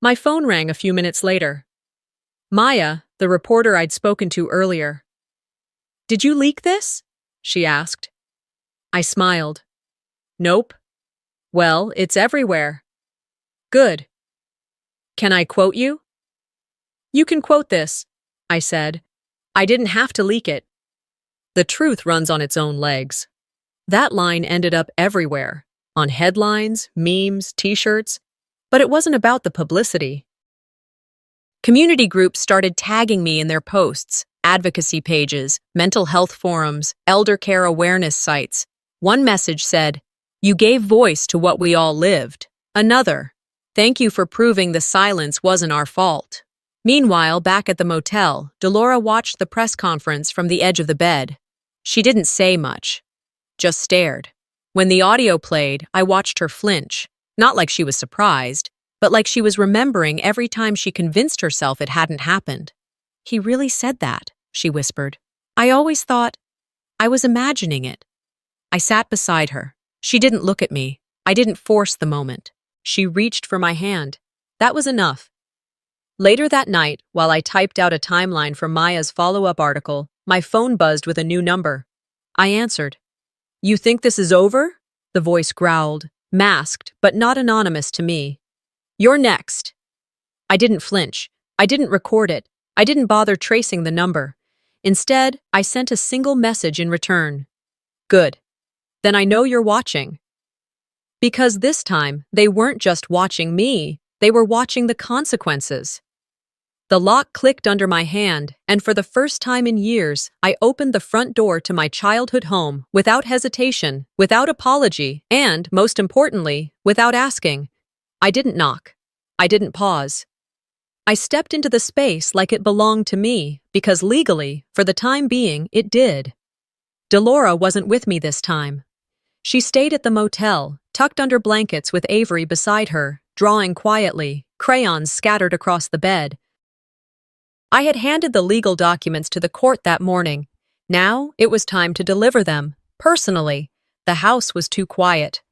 Speaker 1: My phone rang a few minutes later. Maya, the reporter I'd spoken to earlier. "Did you leak this?" she asked. I smiled. "Nope." "Well, it's everywhere." "Good. Can I quote you?" "You can quote this," I said. I didn't have to leak it. The truth runs on its own legs. That line ended up everywhere, on headlines, memes, t-shirts, but it wasn't about the publicity. Community groups started tagging me in their posts, advocacy pages, mental health forums, elder care awareness sites. One message said, "You gave voice to what we all lived." Another, "Thank you for proving the silence wasn't our fault." Meanwhile, back at the motel, Delora watched the press conference from the edge of the bed. She didn't say much, just stared. When the audio played, I watched her flinch, not like she was surprised, but like she was remembering every time she convinced herself it hadn't happened. "He really said that," she whispered. "I always thought I was imagining it." I sat beside her. She didn't look at me. I didn't force the moment. She reached for my hand. That was enough. Later that night, while I typed out a timeline for Maya's follow-up article, my phone buzzed with a new number. I answered. "You think this is over?" The voice growled, masked, but not anonymous to me. "You're next." I didn't flinch. I didn't record it. I didn't bother tracing the number. Instead, I sent a single message in return. "Good. Then I know you're watching." Because this time, they weren't just watching me, they were watching the consequences. The lock clicked under my hand, and for the first time in years, I opened the front door to my childhood home without hesitation, without apology, and, most importantly, without asking. I didn't knock. I didn't pause. I stepped into the space like it belonged to me, because legally, for the time being, it did. Delora wasn't with me this time. She stayed at the motel, tucked under blankets with Avery beside her, drawing quietly, crayons scattered across the bed. I had handed the legal documents to the court that morning. Now it was time to deliver them, personally. The house was too quiet.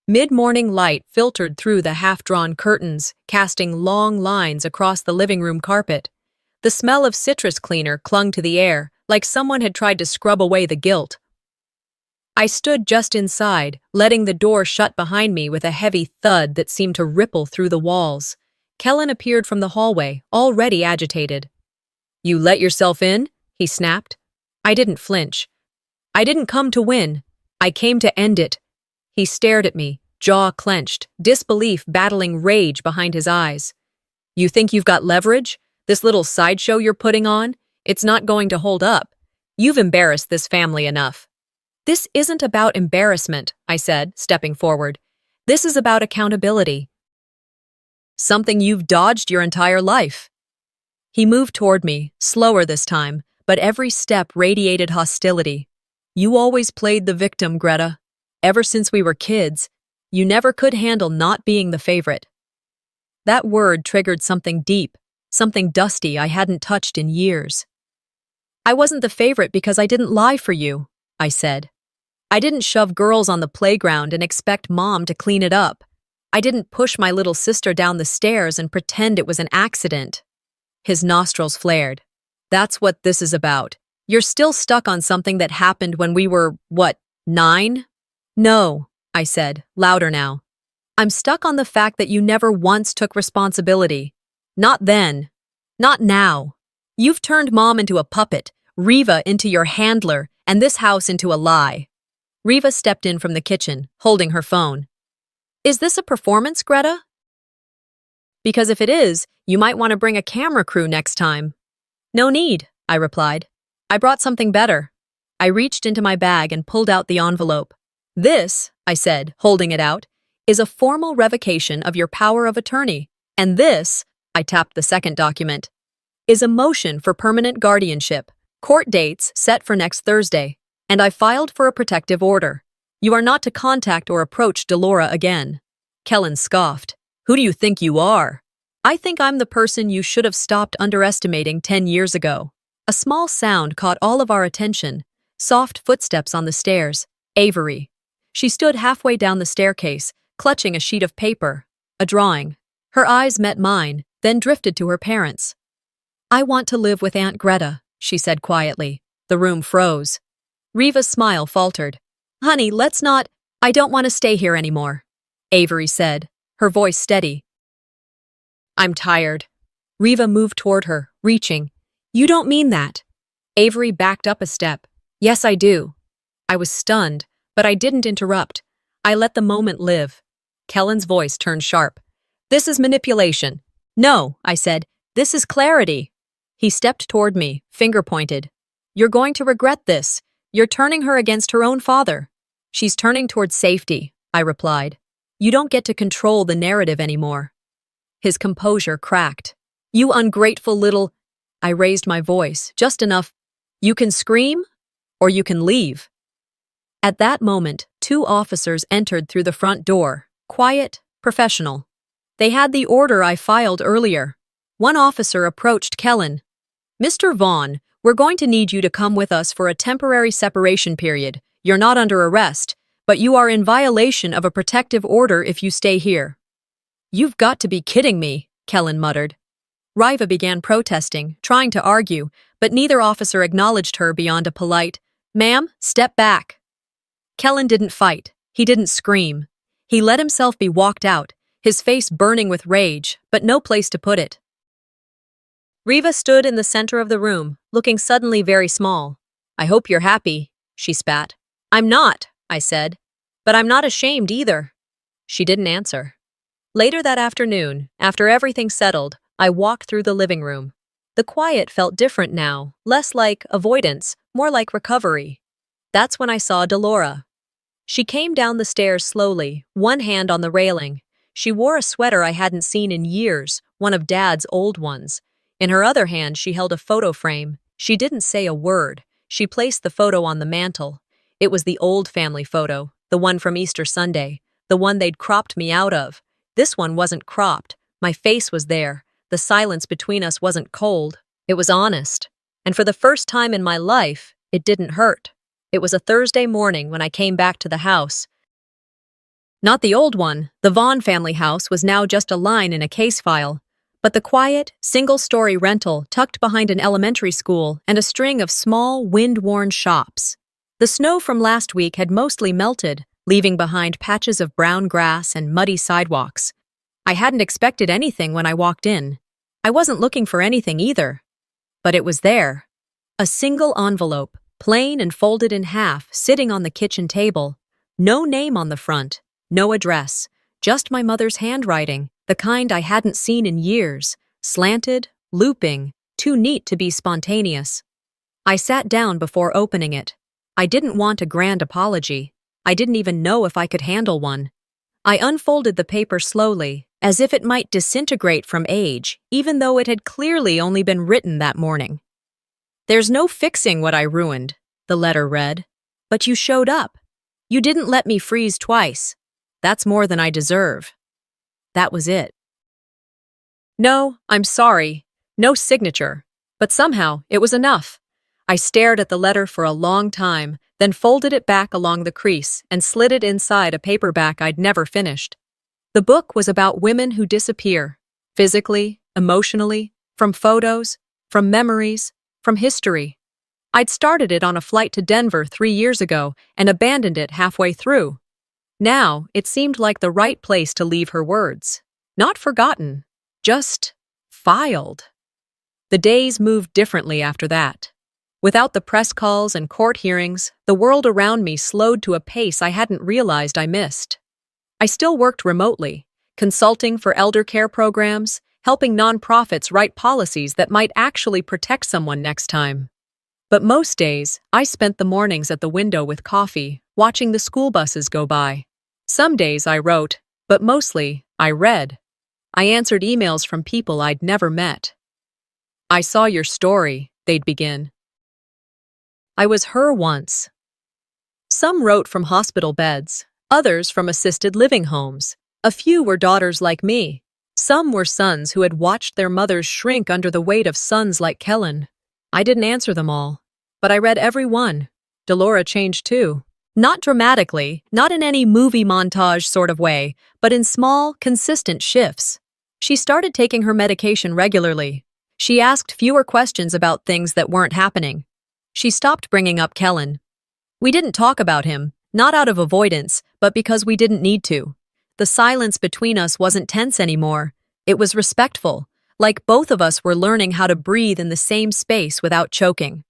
Speaker 1: Mid-morning light filtered through the half-drawn curtains, casting long lines across the living room carpet. The smell of citrus cleaner clung to the air, like someone had tried to scrub away the guilt. I stood just inside, letting the door shut behind me with a heavy thud that seemed to ripple through the walls. Kellen appeared from the hallway, already agitated. "You let yourself in?" he snapped. I didn't flinch. "I didn't come to win. I came to end it." He stared at me, jaw clenched, disbelief battling rage behind his eyes. "You think you've got leverage? This little sideshow you're putting on? It's not going to hold up. You've embarrassed this family enough." "This isn't about embarrassment," I said, stepping forward. "This is about accountability." "Something you've dodged your entire life." He moved toward me, slower this time, but every step radiated hostility. "You always played the victim, Greta. Ever since we were kids, you never could handle not being the favorite." That word triggered something deep, something dusty I hadn't touched in years. "I wasn't the favorite because I didn't lie for you," I said. "I didn't shove girls on the playground and expect mom to clean it up. I didn't push my little sister down the stairs and pretend it was an accident." His nostrils flared. That's what this is about. You're still stuck on something that happened when we were, what, 9? No, I said, louder now. I'm stuck on the fact that you never once took responsibility. Not then. Not now. You've turned Mom into a puppet, Riva into your handler, and this house into a lie. Riva stepped in from the kitchen, holding her phone. Is this a performance, Greta? Because if it is, you might want to bring a camera crew next time. No need, I replied. I brought something better. I reached into my bag and pulled out the envelope. This, I said, holding it out, is a formal revocation of your power of attorney. And this, I tapped the second document, is a motion for permanent guardianship. Court dates set for next Thursday, and I filed for a protective order. You are not to contact or approach Delora again. Kellen scoffed. Who do you think you are? I think I'm the person you should have stopped underestimating 10 years ago. A small sound caught all of our attention. Soft footsteps on the stairs. Avery. She stood halfway down the staircase, clutching a sheet of paper, a drawing. Her eyes met mine, then drifted to her parents. I want to live with Aunt Greta, she said quietly. The room froze. Riva's smile faltered. Honey, let's not. I don't want to stay here anymore, Avery said, her voice steady. I'm tired. Riva moved toward her, reaching. You don't mean that. Avery backed up a step. Yes, I do. I was stunned, but I didn't interrupt. I let the moment live. Kellen's voice turned sharp. This is manipulation. No, I said. This is clarity. He stepped toward me, finger pointed. You're going to regret this. You're turning her against her own father. She's turning toward safety, I replied. You don't get to control the narrative anymore. His composure cracked. You ungrateful little... I raised my voice, just enough. You can scream, or you can leave. At that moment, 2 officers entered through the front door, quiet, professional. They had the order I filed earlier. One officer approached Kellen. Mr. Vaughn, we're going to need you to come with us for a temporary separation period. You're not under arrest, but you are in violation of a protective order if you stay here. You've got to be kidding me, Kellen muttered. Riva began protesting, trying to argue, but neither officer acknowledged her beyond a polite, Ma'am, step back. Kellen didn't fight. He didn't scream. He let himself be walked out, his face burning with rage, but no place to put it. Riva stood in the center of the room, looking suddenly very small. I hope you're happy, she spat. I'm not, I said. But I'm not ashamed either. She didn't answer. Later that afternoon, after everything settled, I walked through the living room. The quiet felt different now, less like avoidance, more like recovery. That's when I saw Delora. She came down the stairs slowly, one hand on the railing. She wore a sweater I hadn't seen in years, one of Dad's old ones. In her other hand, she held a photo frame. She didn't say a word. She placed the photo on the mantel. It was the old family photo, the one from Easter Sunday, the one they'd cropped me out of. This one wasn't cropped. My face was there. The silence between us wasn't cold. It was honest. And for the first time in my life, it didn't hurt. It was a Thursday morning when I came back to the house. Not the old one. The Vaughn family house was now just a line in a case file. But the quiet, single-story rental tucked behind an elementary school and a string of small, wind-worn shops. The snow from last week had mostly melted, leaving behind patches of brown grass and muddy sidewalks. I hadn't expected anything when I walked in. I wasn't looking for anything either. But it was there. A single envelope, plain and folded in half, sitting on the kitchen table. No name on the front, no address, just my mother's handwriting. The kind I hadn't seen in years, slanted, looping, too neat to be spontaneous. I sat down before opening it. I didn't want a grand apology. I didn't even know if I could handle one. I unfolded the paper slowly, as if it might disintegrate from age, even though it had clearly only been written that morning. There's no fixing what I ruined, the letter read. But you showed up. You didn't let me freeze twice. That's more than I deserve. That was it. No, I'm sorry. No signature. But somehow, it was enough. I stared at the letter for a long time, then folded it back along the crease and slid it inside a paperback I'd never finished. The book was about women who disappear, physically, emotionally, from photos, from memories, from history. I'd started it on a flight to Denver 3 years ago and abandoned it halfway through. Now, it seemed like the right place to leave her words. Not forgotten, just filed. The days moved differently after that. Without the press calls and court hearings, the world around me slowed to a pace I hadn't realized I missed. I still worked remotely, consulting for elder care programs, helping nonprofits write policies that might actually protect someone next time. But most days, I spent the mornings at the window with coffee, watching the school buses go by. Some days I wrote, but mostly, I read. I answered emails from people I'd never met. "I saw your story," they'd begin. "I was her once." Some wrote from hospital beds, others from assisted living homes. A few were daughters like me. Some were sons who had watched their mothers shrink under the weight of sons like Kellen. I didn't answer them all, but I read every one. Delora changed too. Not dramatically, not in any movie montage sort of way, but in small, consistent shifts. She started taking her medication regularly. She asked fewer questions about things that weren't happening. She stopped bringing up Kellen. We didn't talk about him, not out of avoidance, but because we didn't need to. The silence between us wasn't tense anymore. It was respectful, like both of us were learning how to breathe in the same space without choking.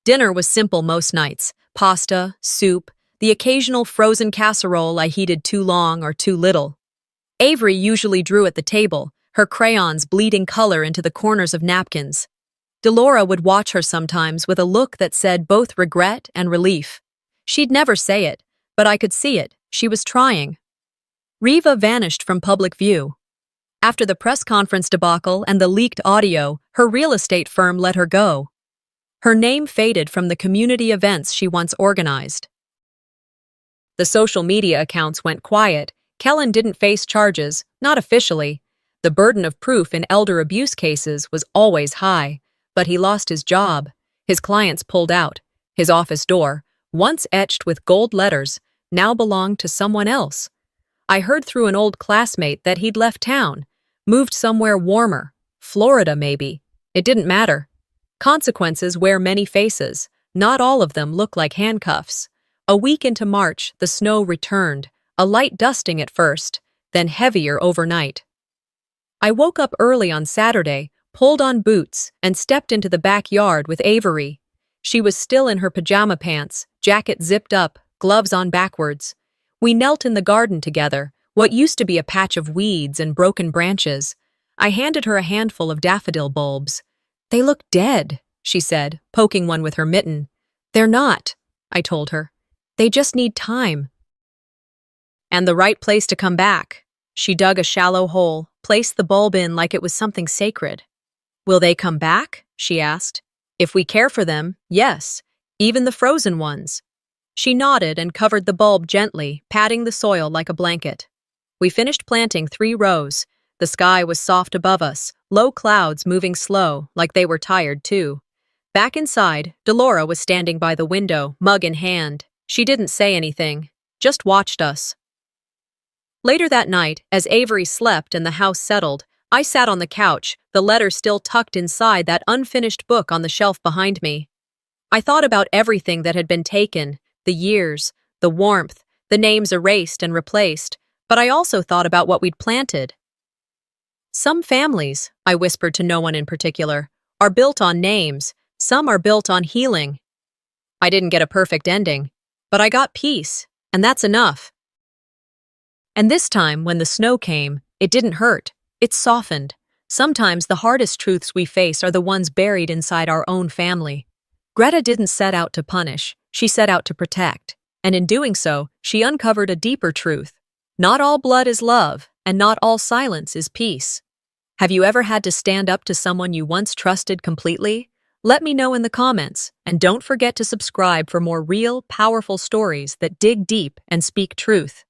Speaker 1: Dinner was simple most nights: pasta, soup, the occasional frozen casserole I heated too long or too little. Avery usually drew at the table, her crayons bleeding color into the corners of napkins. Delora would watch her sometimes with a look that said both regret and relief. She'd never say it, but I could see it. She was trying. Riva vanished from public view. After the press conference debacle and the leaked audio, her real estate firm let her go. Her name faded from the community events she once organized. The social media accounts went quiet. Kellen didn't face charges, not officially. The burden of proof in elder abuse cases was always high, but he lost his job. His clients pulled out. His office door, once etched with gold letters, now belonged to someone else. I heard through an old classmate that he'd left town, moved somewhere warmer, Florida maybe. It didn't matter. Consequences wear many faces. Not all of them look like handcuffs. A week into March, the snow returned, a light dusting at first, then heavier overnight. I woke up early on Saturday, pulled on boots, and stepped into the backyard with Avery. She was still in her pajama pants, jacket zipped up, gloves on backwards. We knelt in the garden together, what used to be a patch of weeds and broken branches. I handed her a handful of daffodil bulbs. "They look dead," she said, poking one with her mitten. "They're not," I told her. "They just need time." And the right place to come back. She dug a shallow hole, placed the bulb in like it was something sacred. "Will they come back?" she asked. "If we care for them, yes, even the frozen ones." She nodded and covered the bulb gently, patting the soil like a blanket. We finished planting 3 rows. The sky was soft above us, low clouds moving slow, like they were tired too. Back inside, Delora was standing by the window, mug in hand. She didn't say anything, just watched us. Later that night, as Avery slept and the house settled, I sat on the couch, the letter still tucked inside that unfinished book on the shelf behind me. I thought about everything that had been taken, the years, the warmth, the names erased and replaced, but I also thought about what we'd planted. Some families, I whispered to no one in particular, are built on names, some are built on healing. I didn't get a perfect ending, but I got peace, and that's enough. And this time, when the snow came, it didn't hurt, it softened. Sometimes the hardest truths we face are the ones buried inside our own family. Greta didn't set out to punish, she set out to protect. And in doing so, she uncovered a deeper truth. Not all blood is love, and not all silence is peace. Have you ever had to stand up to someone you once trusted completely? Let me know in the comments, and don't forget to subscribe for more real, powerful stories that dig deep and speak truth.